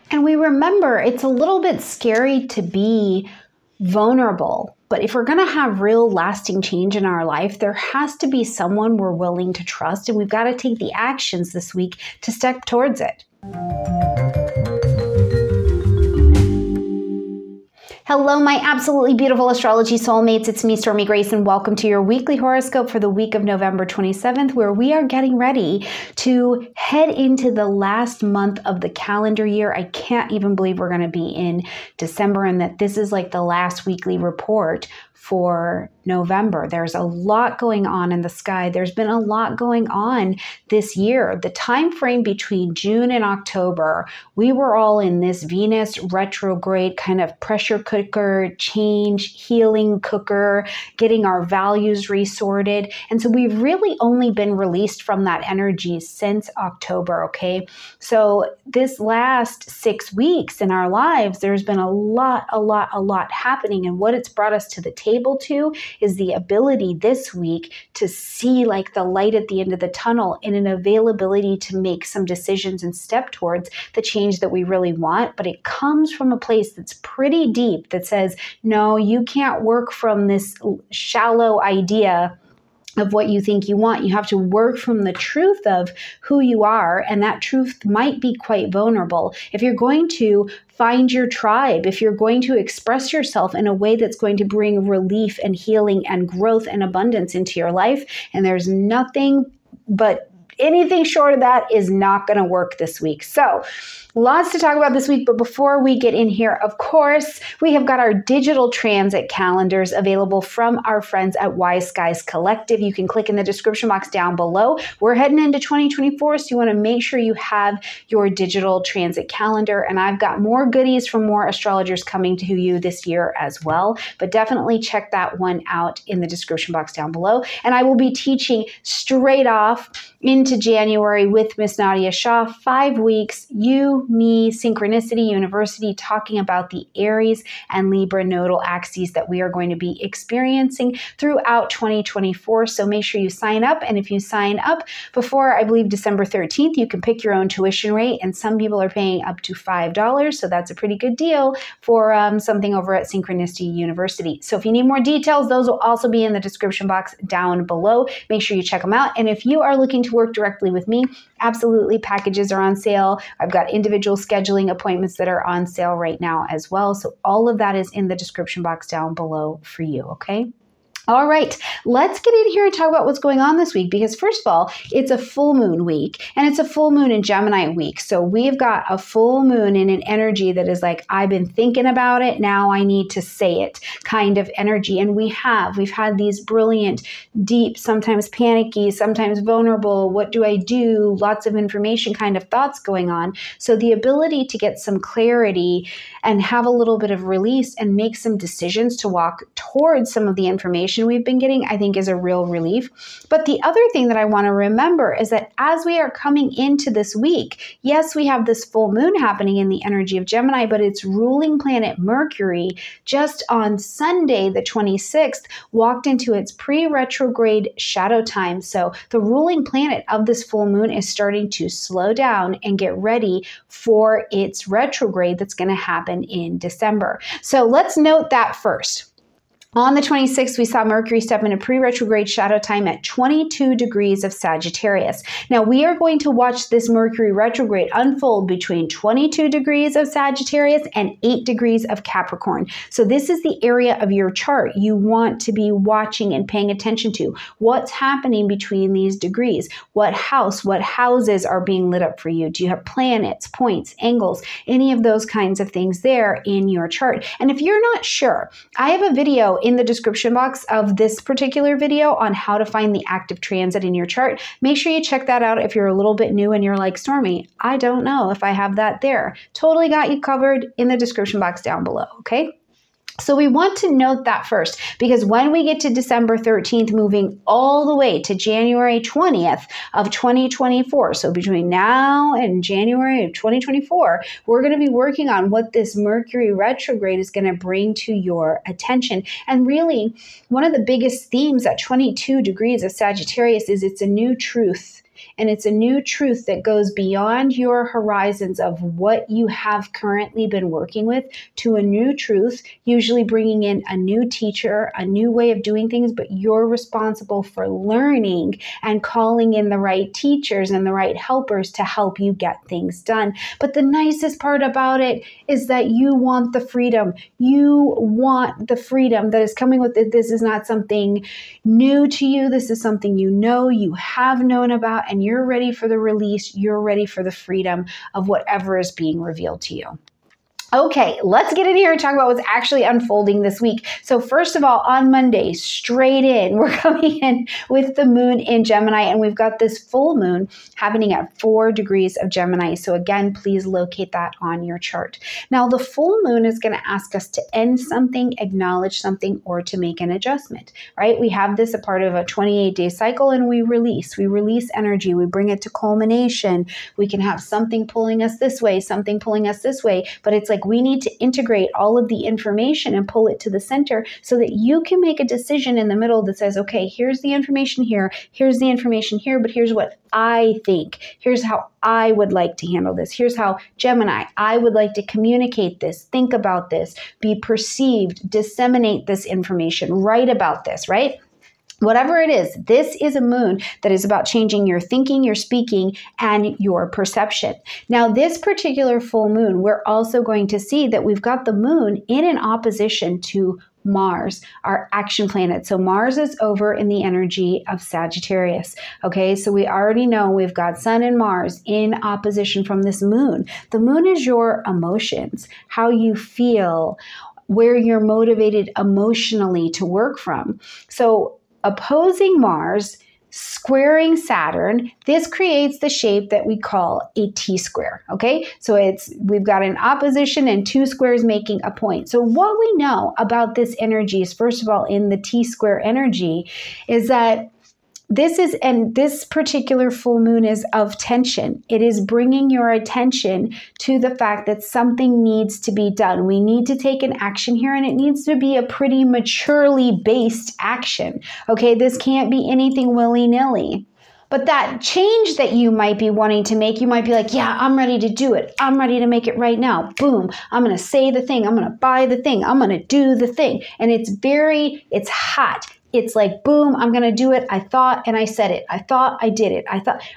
And we remember it's a little bit scary to be vulnerable. But if we're going to have real lasting change in our life, there has to be someone we're willing to trust. And we've got to take the actions this week to step towards it. Hello, my absolutely beautiful astrology soulmates. It's me, Stormie Grace, and welcome to your weekly horoscope for the week of November 27th, where we are getting ready to head into the last month of the calendar year. I can't even believe we're going to be in December and that this is like the last weekly report for November. There's a lot going on in the sky. There's been a lot going on this year. The time frame between June and October, we were all in this Venus retrograde kind of pressure cooker, change, healing cooker, getting our values resorted. And so we've really only been released from that energy since October, okay? So this last 6 weeks in our lives, there's been a lot happening. And what it's brought us to the table to is the ability this week to see like the light at the end of the tunnel and an availability to make some decisions and step towards the change that we really want. But it comes from a place that's pretty deep that says, no, you can't work from this shallow idea of what you think you want. You have to work from the truth of who you are, and that truth might be quite vulnerable. If you're going to find your tribe, if you're going to express yourself in a way that's going to bring relief and healing and growth and abundance into your life, and there's nothing but anything short of that is not going to work this week. So lots to talk about this week, but before we get in here, of course, we have got our digital transit calendars available from our friends at Wise Skies Collective. You can click in the description box down below. We're heading into 2024, so you want to make sure you have your digital transit calendar, and I've got more goodies from more astrologers coming to you this year as well, but definitely check that one out in the description box down below. And I will be teaching straight off into January with Miss Nadia Shah, 5 weeks, you, me, Synchronicity University, talking about the Aries and Libra nodal axes that we are going to be experiencing throughout 2024. So make sure you sign up. And if you sign up before, I believe, December 13th, you can pick your own tuition rate. And some people are paying up to $5. So that's a pretty good deal for something over at Synchronicity University. So if you need more details, those will also be in the description box down below. Make sure you check them out. And if you are looking to work directly with me, absolutely, packages are on sale. I've got individual scheduling appointments that are on sale right now as well. So all of that is in the description box down below for you, okay? All right, let's get in here and talk about what's going on this week, because first of all, it's a full moon week and it's a full moon in Gemini week. So we've got a full moon in an energy that is like, I've been thinking about it, now I need to say it kind of energy. And we've had these brilliant, deep, sometimes panicky, sometimes vulnerable, what do I do? Lots of information kind of thoughts going on. So the ability to get some clarity and have a little bit of release and make some decisions to walk towards some of the information we've been getting, I think is a real relief. But the other thing that I want to remember is that as we are coming into this week, yes, we have this full moon happening in the energy of Gemini, but its ruling planet Mercury just on Sunday, the 26th, walked into its pre-retrograde shadow time. So the ruling planet of this full moon is starting to slow down and get ready for its retrograde that's going to happen in December. So let's note that first. On the 26th, we saw Mercury step into pre-retrograde shadow time at 22 degrees of Sagittarius. Now, we are going to watch this Mercury retrograde unfold between 22 degrees of Sagittarius and 8 degrees of Capricorn. So this is the area of your chart you want to be watching and paying attention to. What's happening between these degrees? What houses are being lit up for you? Do you have planets, points, angles, any of those kinds of things there in your chart? And if you're not sure, I have a video in the description box of this particular video on how to find the active transit in your chart. Make sure you check that out if you're a little bit new and you're like, Stormie, I don't know if I have that there. Totally got you covered in the description box down below, okay? So we want to note that first, because when we get to December 13th, moving all the way to January 20th of 2024, so between now and January of 2024, we're going to be working on what this Mercury retrograde is going to bring to your attention. And really, one of the biggest themes at 22 degrees of Sagittarius is it's a new truth. And it's a new truth that goes beyond your horizons of what you have currently been working with to a new truth, usually bringing in a new teacher, a new way of doing things, but you're responsible for learning and calling in the right teachers and the right helpers to help you get things done. But the nicest part about it is that you want the freedom. You want the freedom that is coming with it. This is not something new to you. This is something you have known about, and you're ready for the release. You're ready for the freedom of whatever is being revealed to you. Okay, let's get in here and talk about what's actually unfolding this week. So first of all, on Monday, straight in, we're coming in with the moon in Gemini, and we've got this full moon happening at 4 degrees of Gemini. So again, please locate that on your chart. Now, the full moon is going to ask us to end something, acknowledge something, or to make an adjustment, right? We have this a part of a 28-day cycle, and we release energy. We bring it to culmination. We can have something pulling us this way, something pulling us this way, but it's like we need to integrate all of the information and pull it to the center so that you can make a decision in the middle that says, okay, here's the information here, here's the information here, but here's what I think. Here's how I would like to handle this. Here's how, Gemini, I would like to communicate this, think about this, be perceived, disseminate this information, write about this, right? Whatever it is, this is a moon that is about changing your thinking, your speaking, and your perception. Now, this particular full moon, we're also going to see that we've got the moon in an opposition to Mars, our action planet. So Mars is over in the energy of Sagittarius. Okay, so we already know we've got Sun and Mars in opposition from this moon. The moon is your emotions, how you feel, where you're motivated emotionally to work from. So opposing Mars, squaring Saturn, this creates the shape that we call a T-square, okay? So we've got an opposition and 2 squares making a point. So what we know about this energy is, first of all, in the T-square energy, is that this particular full moon is of tension. It is bringing your attention to the fact that something needs to be done. We need to take an action here, and it needs to be a pretty maturely based action. Okay, this can't be anything willy-nilly. But that change that you might be wanting to make, you might be like, yeah, I'm ready to do it. I'm ready to make it right now. Boom. I'm going to say the thing. I'm going to buy the thing. I'm going to do the thing. And it's hot. It's like, boom, I'm going to do it. I thought and I said it. I thought I did it.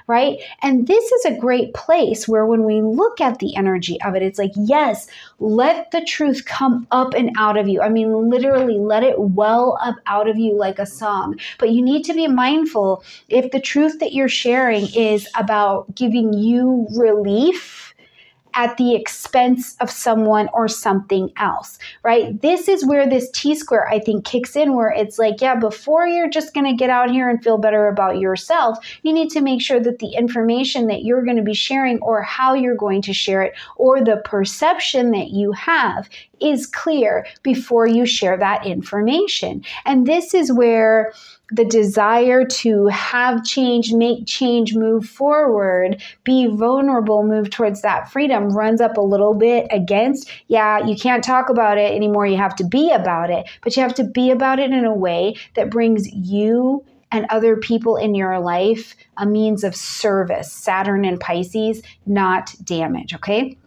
Right? And this is a great place where when we look at the energy of it, it's like, yes, let the truth come up and out of you. I mean, literally let it well up out of you like a song. But you need to be mindful if the truth that you're sharing is about giving you relief at the expense of someone or something else, right? This is where this T-square, I think, kicks in, where it's like, yeah, before you're just going to get out here and feel better about yourself, you need to make sure that the information that you're going to be sharing, or how you're going to share it, or the perception that you have, is clear before you share that information. And this is where the desire to have change, make change, move forward, be vulnerable, move towards that freedom runs up a little bit against, yeah, you can't talk about it anymore, you have to be about it, but you have to be about it in a way that brings you and other people in your life a means of service, Saturn and Pisces, not damage, okay?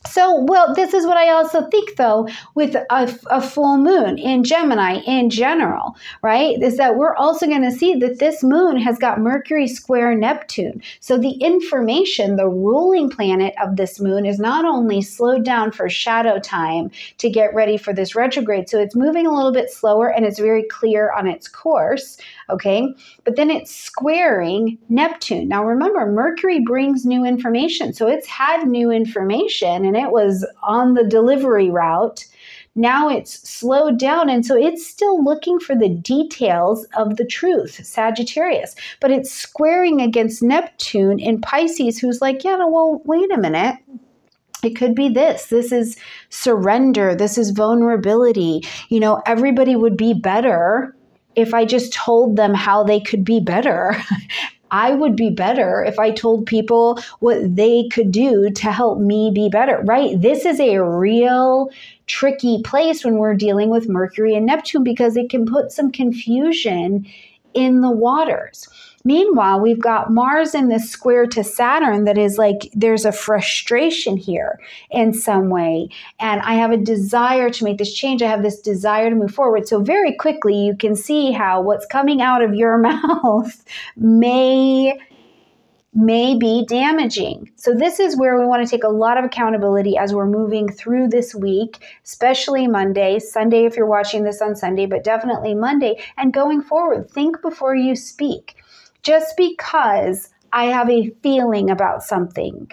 So, well, this is what I also think, though, with a full moon in Gemini in general, right, is that we're also going to see that this moon has got Mercury square Neptune. So the information, the ruling planet of this moon, is not only slowed down for shadow time to get ready for this retrograde, so it's moving a little bit slower and it's very clear on its course, okay, but then it's squaring Neptune. Now, remember, Mercury brings new information, so it's had new information and it was on the delivery route. Now it's slowed down, and so it's still looking for the details of the truth, Sagittarius, but it's squaring against Neptune in Pisces, who's like, yeah, well, wait a minute. It could be this. This is surrender. This is vulnerability. You know, everybody would be better if I just told them how they could be better. I would be better if I told people what they could do to help me be better, right? This is a real tricky place when we're dealing with Mercury and Neptune, because it can put some confusion in the waters. Meanwhile, we've got Mars in this square to Saturn that is like, there's a frustration here in some way. And I have a desire to make this change. I have this desire to move forward. So very quickly, you can see how what's coming out of your mouth may be damaging. So this is where we want to take a lot of accountability as we're moving through this week, especially Monday, Sunday if you're watching this on Sunday, but definitely Monday. And going forward, think before you speak. Just because I have a feeling about something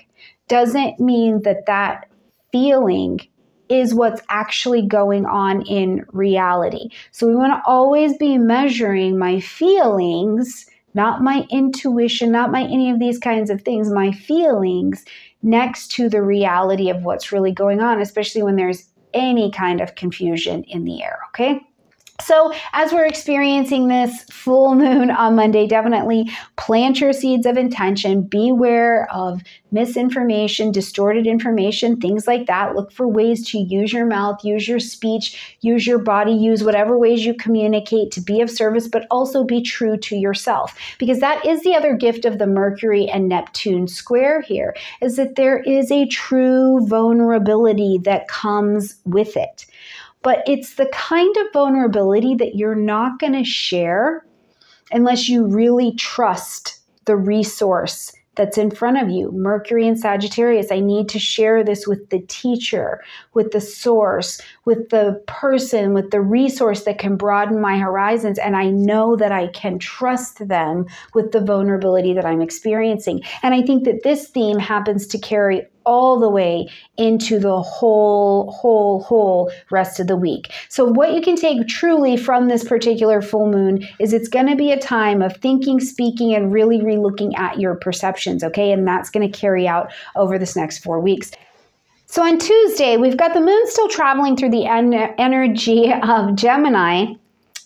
doesn't mean that that feeling is what's actually going on in reality. So we want to always be measuring my feelings, not my intuition, not my any of these kinds of things, my feelings next to the reality of what's really going on, especially when there's any kind of confusion in the air, okay? So as we're experiencing this full moon on Monday, definitely plant your seeds of intention. Beware of misinformation, distorted information, things like that. Look for ways to use your mouth, use your speech, use your body, use whatever ways you communicate to be of service, but also be true to yourself. Because that is the other gift of the Mercury and Neptune square here, is that there is a true vulnerability that comes with it. But it's the kind of vulnerability that you're not going to share unless you really trust the resource that's in front of you. Mercury and Sagittarius, I need to share this with the teacher, with the source, with the person, with the resource that can broaden my horizons. And I know that I can trust them with the vulnerability that I'm experiencing. And I think that this theme happens to carry all the way into the whole rest of the week. So what you can take truly from this particular full moon is it's going to be a time of thinking, speaking, and really relooking at your perceptions, okay? And that's going to carry out over this next 4 weeks. So on Tuesday, we've got the moon still traveling through the energy of Gemini.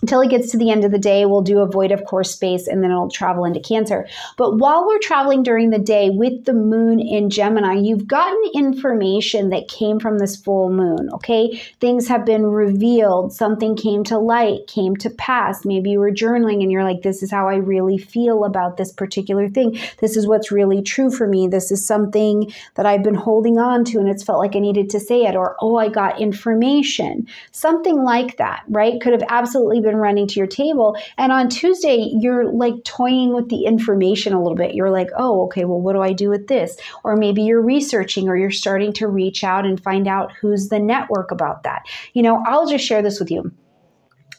Until it gets to the end of the day, we'll do a void of course space and then it'll travel into Cancer. But while we're traveling during the day with the moon in Gemini, you've gotten information that came from this full moon, okay? Things have been revealed. Something came to light, came to pass. Maybe you were journaling and you're like, this is how I really feel about this particular thing. This is what's really true for me. This is something that I've been holding on to and it's felt like I needed to say it. Or, oh, I got information. Something like that, right? Could have absolutely been running to your table. And on Tuesday, you're like toying with the information a little bit. You're like, oh, okay, well, what do I do with this? Or maybe you're researching or you're starting to reach out and find out who's the network about that. You know, I'll just share this with you.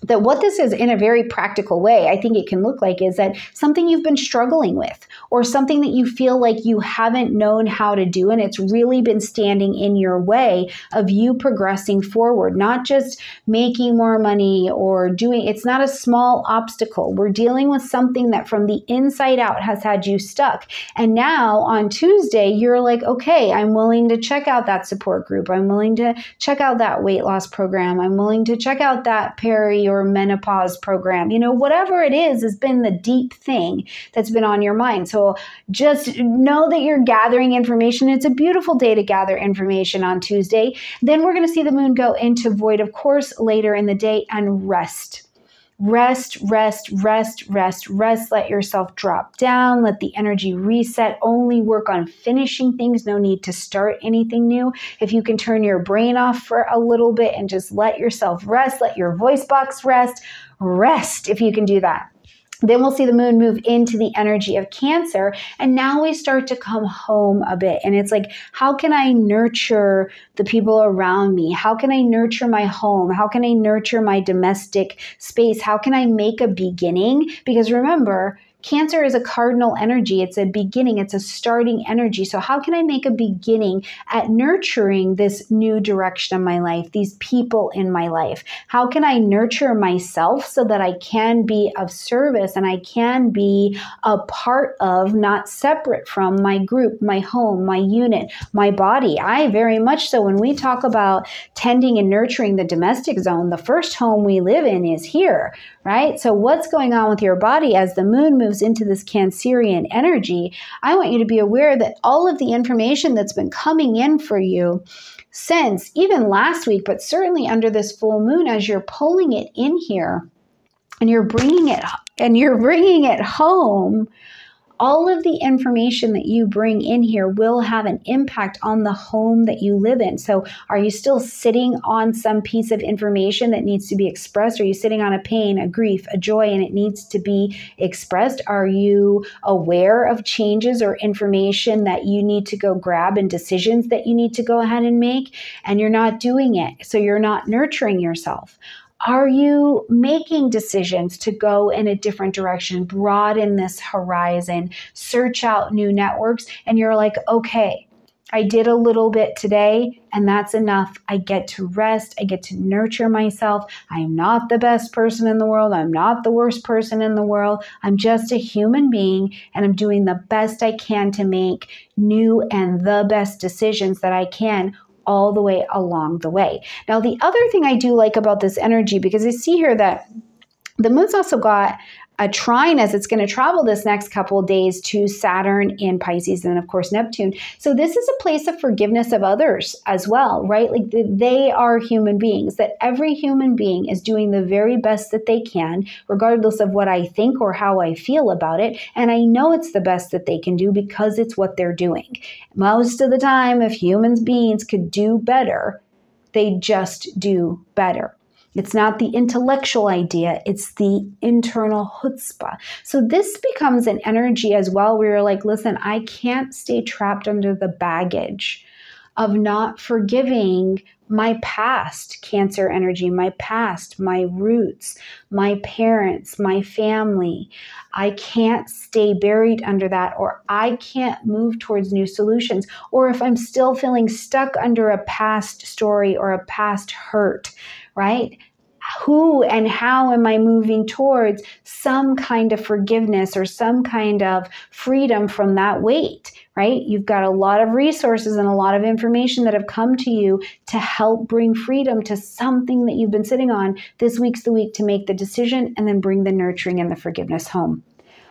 That what this is in a very practical way, I think it can look like is that something you've been struggling with or something that you feel like you haven't known how to do and it's really been standing in your way of you progressing forward, not just making more money or doing, it's not a small obstacle. We're dealing with something that from the inside out has had you stuck. And now on Tuesday, you're like, okay, I'm willing to check out that support group. I'm willing to check out that weight loss program. I'm willing to check out that peri or menopause program, you know, whatever it is has been the deep thing that's been on your mind. So just know that you're gathering information. It's a beautiful day to gather information on Tuesday. Then we're going to see the moon go into void, of course, later in the day and rest. Rest. Let yourself drop down. Let the energy reset. Only work on finishing things. No need to start anything new. If you can turn your brain off for a little bit and just let yourself rest, let your voice box rest if you can do that. Then we'll see the moon move into the energy of Cancer. And now we start to come home a bit. And it's like, how can I nurture the people around me? How can I nurture my home? How can I nurture my domestic space? How can I make a beginning? Because remember, Cancer is a cardinal energy. It's a beginning. It's a starting energy. So how can I make a beginning at nurturing this new direction of my life, these people in my life? How can I nurture myself so that I can be of service and I can be a part of, not separate from my group, my home, my unit, my body? I very much so, when we talk about tending and nurturing the domestic zone, the first home we live in is here, right? So what's going on with your body as the moon moves into this Cancerian energy? I want you to be aware that all of the information that's been coming in for you since even last week, but certainly under this full moon, as you're pulling it in here and you're bringing it and you're bringing it home, all of the information that you bring in here will have an impact on the home that you live in. So are you still sitting on some piece of information that needs to be expressed? Are you sitting on a pain, a grief, a joy, and it needs to be expressed? Are you aware of changes or information that you need to go grab and decisions that you need to go ahead and make, and you're not doing it? So you're not nurturing yourself. Are you making decisions to go in a different direction, broaden this horizon, search out new networks, and you're like, okay, I did a little bit today, and that's enough. I get to rest. I get to nurture myself. I am not the best person in the world. I'm not the worst person in the world. I'm just a human being, and I'm doing the best I can to make new and the best decisions that I can all the way along the way. Now, the other thing I do like about this energy, because I see here that the moon's also got a trine as it's going to travel this next couple of days to Saturn in Pisces and, of course, Neptune. So this is a place of forgiveness of others as well, right? Like they are human beings, that every human being is doing the very best that they can, regardless of what I think or how I feel about it. And I know it's the best that they can do because it's what they're doing. Most of the time, if human beings could do better, they just do better. It's not the intellectual idea, it's the internal chutzpah. So this becomes an energy as well where you're like, listen, I can't stay trapped under the baggage of not forgiving my past Cancer energy, my past, my roots, my parents, my family. I can't stay buried under that, or I can't move towards new solutions. Or if I'm still feeling stuck under a past story or a past hurt, right? Who and how am I moving towards some kind of forgiveness or some kind of freedom from that weight, right? You've got a lot of resources and a lot of information that have come to you to help bring freedom to something that you've been sitting on. This week's the week to make the decision and then bring the nurturing and the forgiveness home.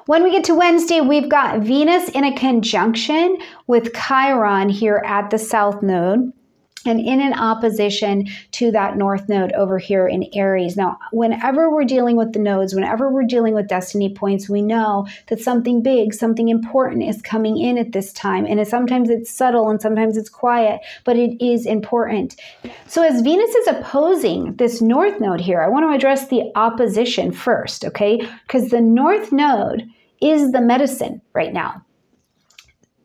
When we get to Wednesday, we've got Venus in a conjunction with Chiron here at the South Node, and in an opposition to that North Node over here in Aries. Now, whenever we're dealing with the nodes, whenever we're dealing with destiny points, we know that something big, something important is coming in at this time. And sometimes it's subtle and sometimes it's quiet, but it is important. So as Venus is opposing this North Node here, I want to address the opposition first, okay? Because the North Node is the medicine right now.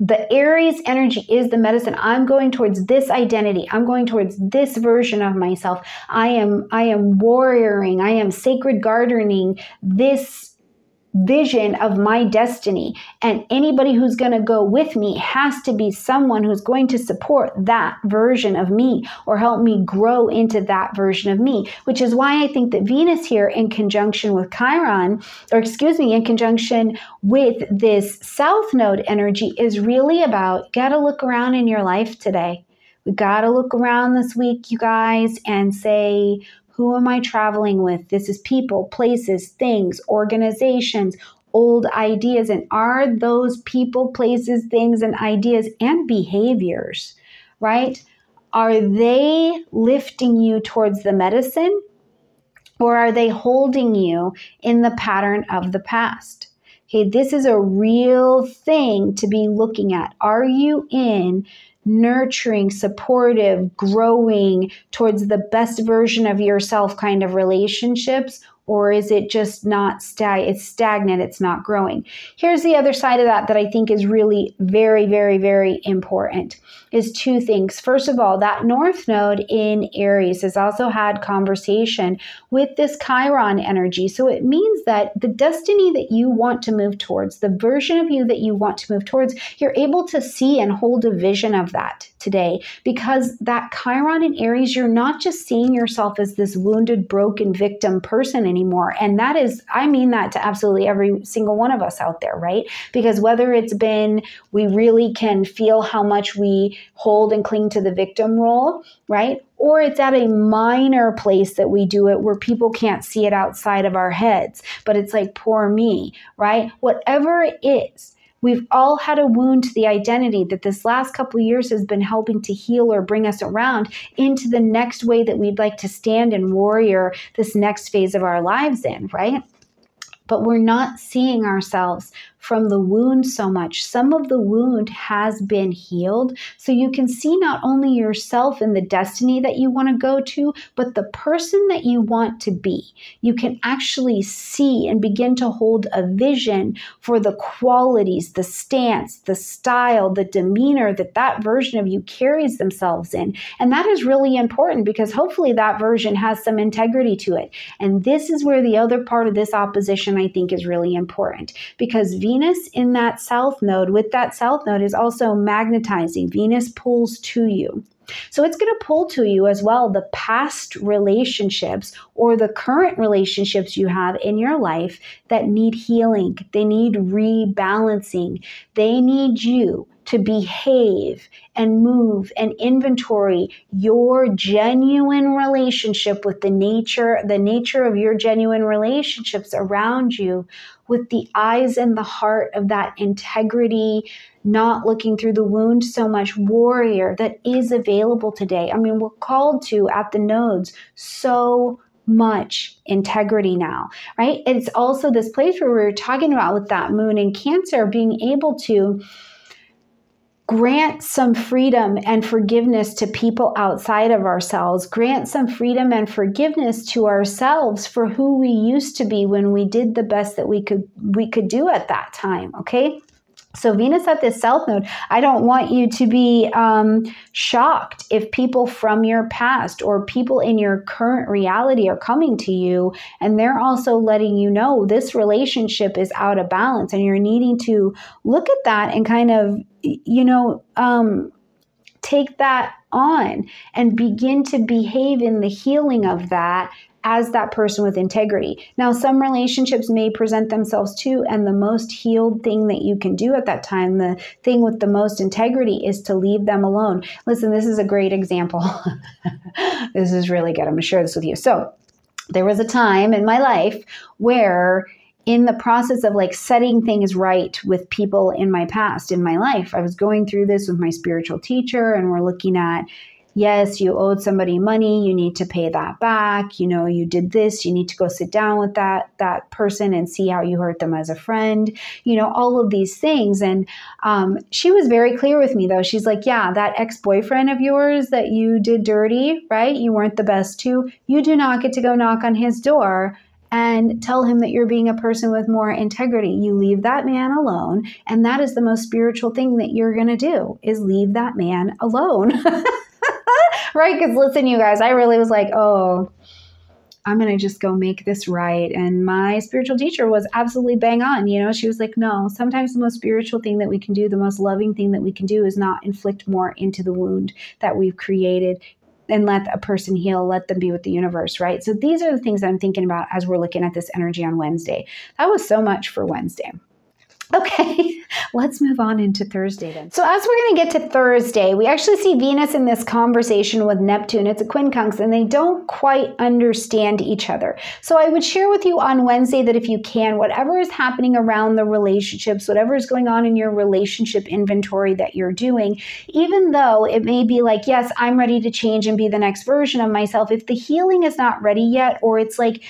The Aries energy is the medicine. I'm going towards this identity. I'm going towards this version of myself. I am warrioring. I am sacred gardening this vision of my destiny. And anybody who's going to go with me has to be someone who's going to support that version of me or help me grow into that version of me, which is why I think that Venus here in conjunction with Chiron, in conjunction with this South Node energy is really about, you got to look around in your life today. We got to look around this week, you guys, and say, who am I traveling with? This is people, places, things, organizations, old ideas. And are those people, places, things, and ideas and behaviors, right? Are they lifting you towards the medicine, or are they holding you in the pattern of the past? Okay, this is a real thing to be looking at. Are you in nurturing, supportive, growing towards the best version of yourself kind of relationships? Or is it just not it's stagnant, it's not growing? Here's the other side of that I think is really very, very, very important, is two things. First of all, that North Node in Aries has also had conversation with this Chiron energy. So it means that the destiny that you want to move towards, the version of you that you want to move towards, you're able to see and hold a vision of that today, because that Chiron in Aries, you're not just seeing yourself as this wounded, broken victim person anymore. And that is, I mean that to absolutely every single one of us out there, right? Because whether it's been, we really can feel how much we hold and cling to the victim role, right? Or it's at a minor place that we do it where people can't see it outside of our heads, but it's like, poor me, right? Whatever it is, we've all had a wound to the identity that this last couple of years has been helping to heal or bring us around into the next way that we'd like to stand and warrior this next phase of our lives in, right? but we're not seeing ourselves from the wound so much. Some of the wound has been healed. So you can see not only yourself and the destiny that you want to go to, but the person that you want to be. You can actually see and begin to hold a vision for the qualities, the stance, the style, the demeanor that version of you carries themselves in. And that is really important because hopefully that version has some integrity to it. And this is where the other part of this opposition I think is really important, because Venus in that south node, with that south node, is also magnetizing. Venus pulls to you. So it's going to pull to you as well the past relationships or the current relationships you have in your life that need healing. They need rebalancing. They need you to behave and move and inventory your genuine relationship with the nature of your genuine relationships around you with the eyes and the heart of that integrity, not looking through the wound so much warrior that is available today. I mean, we're called to, at the nodes, so much integrity now, right? It's also this place where we were talking about with that moon in Cancer, being able to grant some freedom and forgiveness to people outside of ourselves, grant some freedom and forgiveness to ourselves for who we used to be when we did the best that we could do at that time, okay? So Venus at this south node, I don't want you to be shocked if people from your past or people in your current reality are coming to you and they're also letting you know this relationship is out of balance, and you're needing to look at that and kind of, take that on and begin to behave in the healing of that as that person with integrity. Now, some relationships may present themselves too, and the most healed thing that you can do at that time, the thing with the most integrity, is to leave them alone. Listen, this is a great example. This is really good. I'm going to share this with you. So there was a time in my life where, in the process of setting things right with people in my past, in my life, I was going through this with my spiritual teacher, and we're looking at, yes, you owed somebody money, you need to pay that back. You did this, you need to go sit down with that person and see how you hurt them as a friend, all of these things. And she was very clear with me, though. She's like, yeah, that ex-boyfriend of yours that you did dirty, right? You weren't the best to. You do not get to go knock on his door and tell him that you're being a person with more integrity. You leave that man alone. And that is the most spiritual thing that you're going to do, is leave that man alone. Right? Because listen, you guys, I really was like, oh, I'm going to just go make this right. And my spiritual teacher was absolutely bang on. She was like, no, sometimes the most spiritual thing that we can do, the most loving thing that we can do, is not inflict more into the wound that we've created, and let a person heal, let them be with the universe, right? So these are the things I'm thinking about as we're looking at this energy on Wednesday. That was so much for Wednesday. Okay, let's move on into Thursday then. So as we're going to get to Thursday, we actually see Venus in this conversation with Neptune. It's a quincunx, and they don't quite understand each other. So I would share with you on Wednesday that if you can, whatever is happening around the relationships, whatever is going on in your relationship inventory that you're doing, even though it may be like, yes, I'm ready to change and be the next version of myself, if the healing is not ready yet, or it's like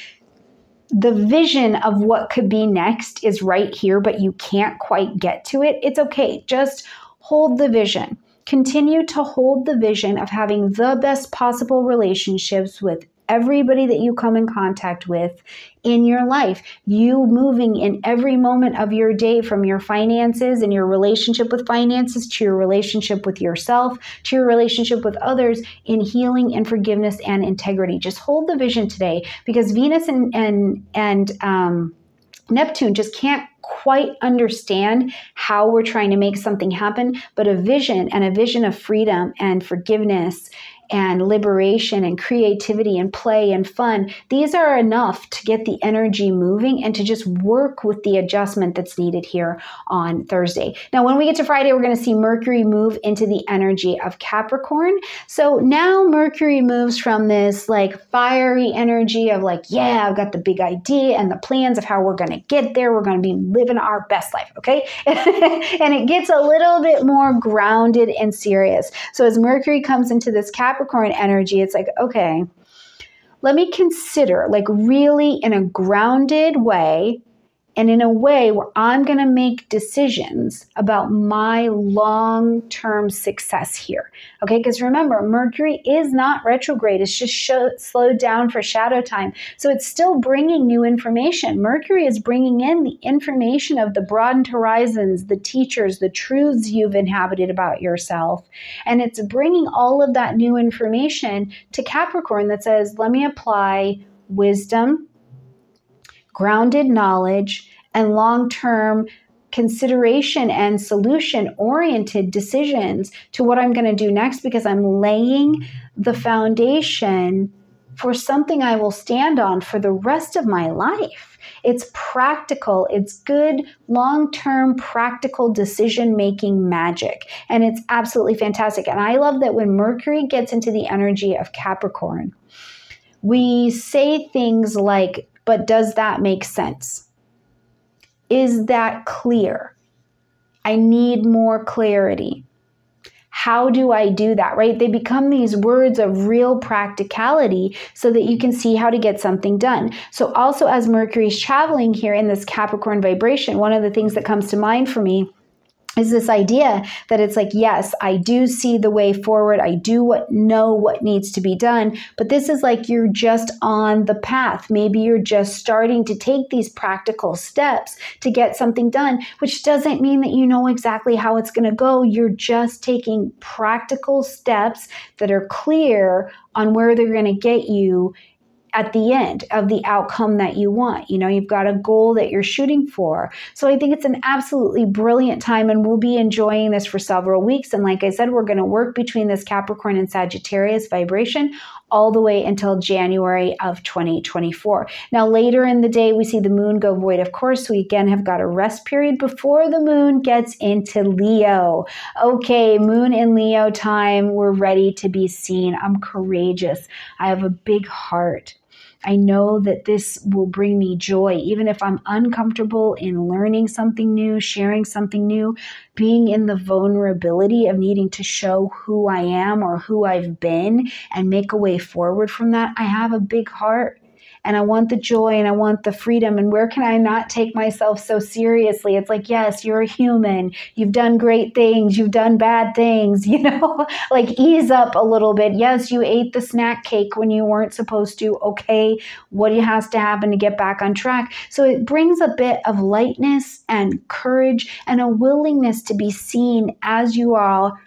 the vision of what could be next is right here, but you can't quite get to it, it's okay. Just hold the vision. Continue to hold the vision of having the best possible relationships with everybody that you come in contact with in your life. You moving in every moment of your day, from your finances and your relationship with finances, to your relationship with yourself, to your relationship with others, in healing and forgiveness and integrity. Just hold the vision today, because Venus and Neptune just can't quite understand how we're trying to make something happen, but a vision, and a vision of freedom and forgiveness and liberation and creativity and play and fun, these are enough to get the energy moving and to just work with the adjustment that's needed here on Thursday. Now, when we get to Friday, we're going to see Mercury move into the energy of Capricorn. So now Mercury moves from this fiery energy of yeah, I've got the big idea and the plans of how we're going to get there. We're going to be living our best life, okay? And it gets a little bit more grounded and serious. So as Mercury comes into this Capricorn energy, it's like, okay, let me consider, really in a grounded way, and in a way where I'm going to make decisions about my long-term success here. Okay, because remember, Mercury is not retrograde. It's just slowed down for shadow time. So it's still bringing new information. Mercury is bringing in the information of the broadened horizons, the teachers, the truths you've inhabited about yourself. And it's bringing all of that new information to Capricorn that says, let me apply wisdom, grounded knowledge, and long-term consideration and solution-oriented decisions to what I'm going to do next, because I'm laying the foundation for something I will stand on for the rest of my life. It's practical. It's good, long-term, practical decision-making magic. And it's absolutely fantastic. And I love that when Mercury gets into the energy of Capricorn, we say things like, but does that make sense? Is that clear? I need more clarity. How do I do that, right? They become these words of real practicality so that you can see how to get something done. So also, as Mercury's traveling here in this Capricorn vibration, one of the things that comes to mind for me is this idea that it's like, yes, I do see the way forward. I do know what needs to be done. But this is like you're just on the path. Maybe you're just starting to take these practical steps to get something done, which doesn't mean that you know exactly how it's going to go. You're just taking practical steps that are clear on where they're going to get you at the end of the outcome that you want. You know, you've got a goal that you're shooting for. So I think it's an absolutely brilliant time, and we'll be enjoying this for several weeks. And like I said, we're going to work between this Capricorn and Sagittarius vibration all the way until January of 2024. Now, later in the day, we see the moon go void. Of course, we again have got a rest period before the moon gets into Leo. Okay, moon in Leo time. We're ready to be seen. I'm courageous. I have a big heart. I know that this will bring me joy, even if I'm uncomfortable in learning something new, sharing something new, being in the vulnerability of needing to show who I am or who I've been and make a way forward from that. I have a big heart. And I want the joy and I want the freedom. And where can I not take myself so seriously? It's like, yes, you're a human. You've done great things. You've done bad things, you know, like ease up a little bit. Yes, you ate the snack cake when you weren't supposed to. Okay, what has to happen to get back on track? So it brings a bit of lightness and courage and a willingness to be seen as you are,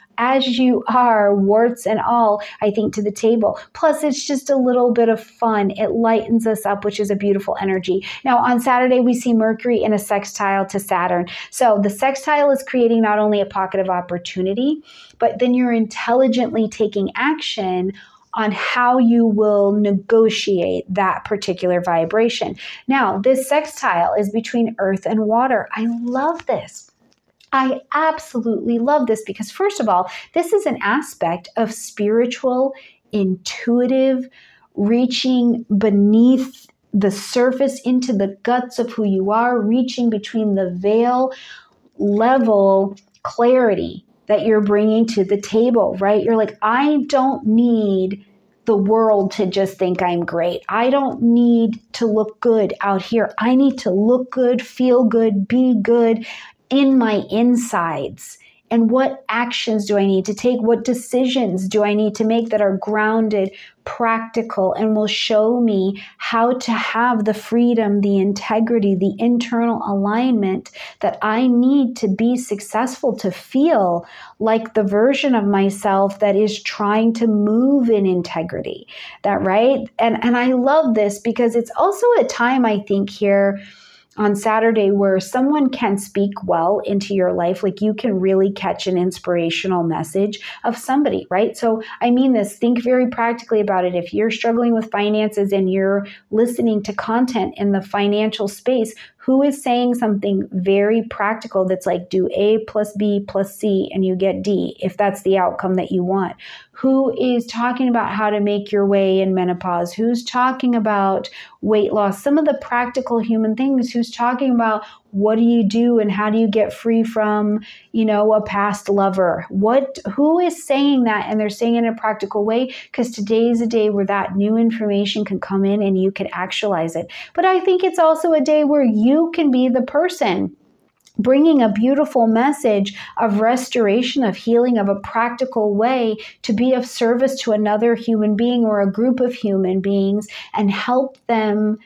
warts and all, I think, to the table. Plus, it's just a little bit of fun. It lightens us up, which is a beautiful energy. Now, on Saturday, we see Mercury in a sextile to Saturn. So the sextile is creating not only a pocket of opportunity, but then you're intelligently taking action on how you will negotiate that particular vibration. Now, this sextile is between earth and water. I love this. I absolutely love this because, first of all, this is an aspect of spiritual, intuitive, reaching beneath the surface into the guts of who you are, reaching between the veil level clarity that you're bringing to the table, right? You're like, I don't need the world to just think I'm great. I don't need to look good out here. I need to look good, feel good, be good in my insides. And what actions do I need to take? What decisions do I need to make that are grounded, practical, and will show me how to have the freedom, the integrity, the internal alignment that I need to be successful, to feel like the version of myself that is trying to move in integrity. That, right? And I love this because it's also a time, I think, here on Saturday where someone can speak well into your life, like you can really catch an inspirational message of somebody, right? So I mean this, think very practically about it. If you're struggling with finances and you're listening to content in the financial space, who is saying something very practical that's like, do A plus B plus C and you get D, if that's the outcome that you want? Who is talking about how to make your way in menopause? Who's talking about weight loss? Some of the practical human things. Who's talking about What do you do and how do you get free from, a past lover? Who is saying that? And they're saying it in a practical way, because today is a day where that new information can come in and you can actualize it. But I think it's also a day where you can be the person bringing a beautiful message of restoration, of healing, of a practical way to be of service to another human being or a group of human beings and help them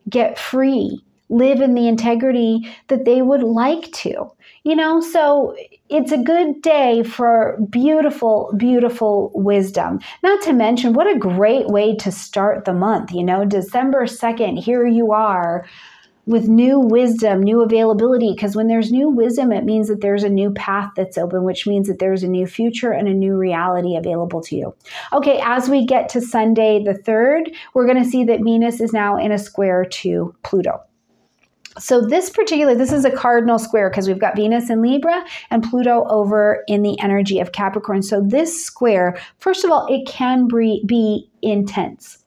get free, live in the integrity that they would like to. So it's a good day for beautiful, beautiful wisdom. Not to mention, what a great way to start the month. December 2nd, here you are with new wisdom, new availability, because when there's new wisdom, it means that there's a new path that's open, which means that there's a new future and a new reality available to you. Okay, as we get to Sunday the 3rd, we're going to see that Venus is now in a square to Pluto. So this is a cardinal square because we've got Venus in Libra and Pluto over in the energy of Capricorn. So this square, first of all, it can be intense.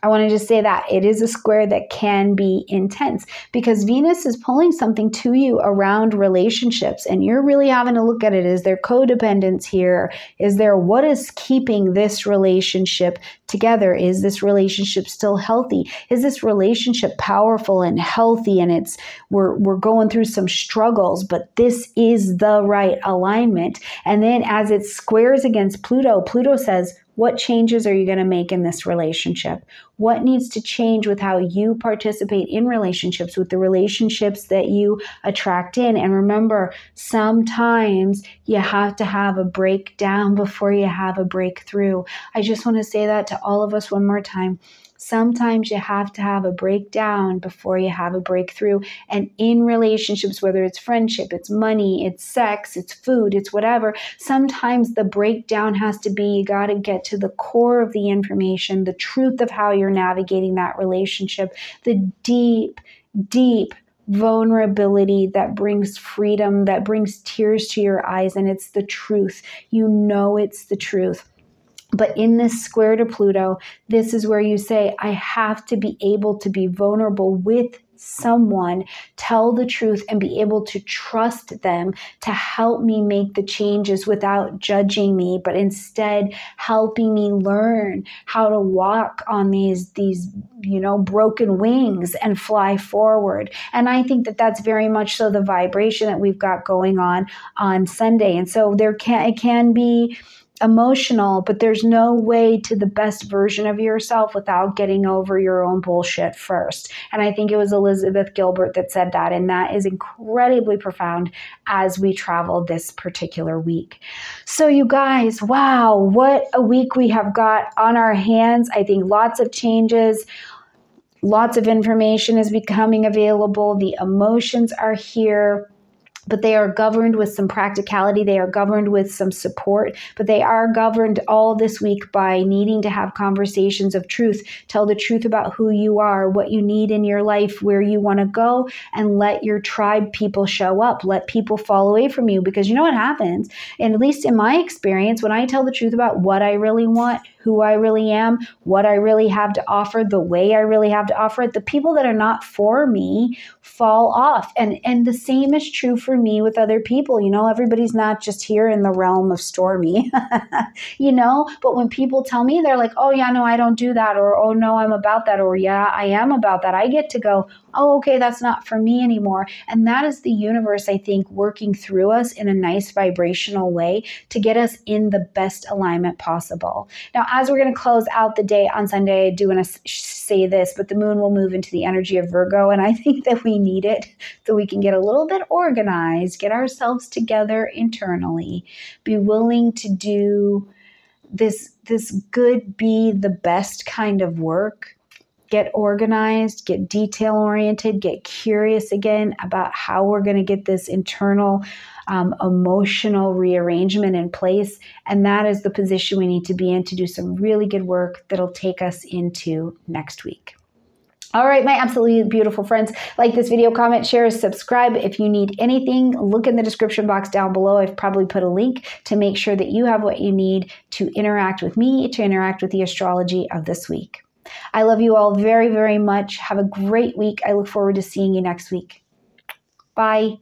I want to just say that it is a square that can be intense because Venus is pulling something to you around relationships, and you're really having to look at it. Is there codependence here? Is there, what is keeping this relationship together? Is this relationship still healthy? Is this relationship powerful and healthy? And we're going through some struggles, but this is the right alignment. And then as it squares against Pluto, Pluto says, what changes are you going to make in this relationship? What needs to change with how you participate in relationships, with the relationships that you attract in? And remember, sometimes you have to have a breakdown before you have a breakthrough. I just want to say that to all of us one more time. Sometimes you have to have a breakdown before you have a breakthrough. And in relationships, whether it's friendship, it's money, it's sex, it's food, it's whatever, sometimes the breakdown has to be, you got to get to the core of the information, the truth of how you're navigating that relationship, the deep, deep vulnerability that brings freedom, that brings tears to your eyes. And it's the truth. It's the truth. But in this square to Pluto, this is where you say, I have to be able to be vulnerable with someone, tell the truth, and be able to trust them to help me make the changes without judging me, but instead helping me learn how to walk on these broken wings and fly forward. And I think that that's very much so the vibration that we've got going on Sunday. And so it can be emotional, but there's no way to the best version of yourself without getting over your own bullshit first. And I think it was Elizabeth Gilbert that said that, and that is incredibly profound as we travel this particular week. So you guys, wow, what a week we have got on our hands. I think lots of changes, lots of information is becoming available. The emotions are here, but they are governed with some practicality. They are governed with some support, but they are governed all this week by needing to have conversations of truth, tell the truth about who you are, what you need in your life, where you want to go, and let your tribe people show up. Let people fall away from you, because you know what happens, and at least in my experience, when I tell the truth about what I really want, who I really am, what I really have to offer, the way I really have to offer it, the people that are not for me fall off. And the same is true for me with other people. Everybody's not just here in the realm of Stormie, but when people tell me, they're like, oh yeah, no, I don't do that. Or, oh no, I'm about that. Or yeah, I am about that. I get to go, oh, okay, that's not for me anymore. And that is the universe, I think, working through us in a nice vibrational way to get us in the best alignment possible. Now, as we're going to close out the day on Sunday, I do want to say this, but the moon will move into the energy of Virgo, and I think that we need it so we can get a little bit organized, get ourselves together internally, be willing to do this good, be the best kind of work. Get organized, get detail-oriented, get curious again about how we're going to get this internal emotional rearrangement in place. And that is the position we need to be in to do some really good work that'll take us into next week. All right, my absolutely beautiful friends, like this video, comment, share, subscribe. If you need anything, look in the description box down below. I've probably put a link to make sure that you have what you need to interact with me, to interact with the astrology of this week. I love you all very, very much. Have a great week. I look forward to seeing you next week. Bye.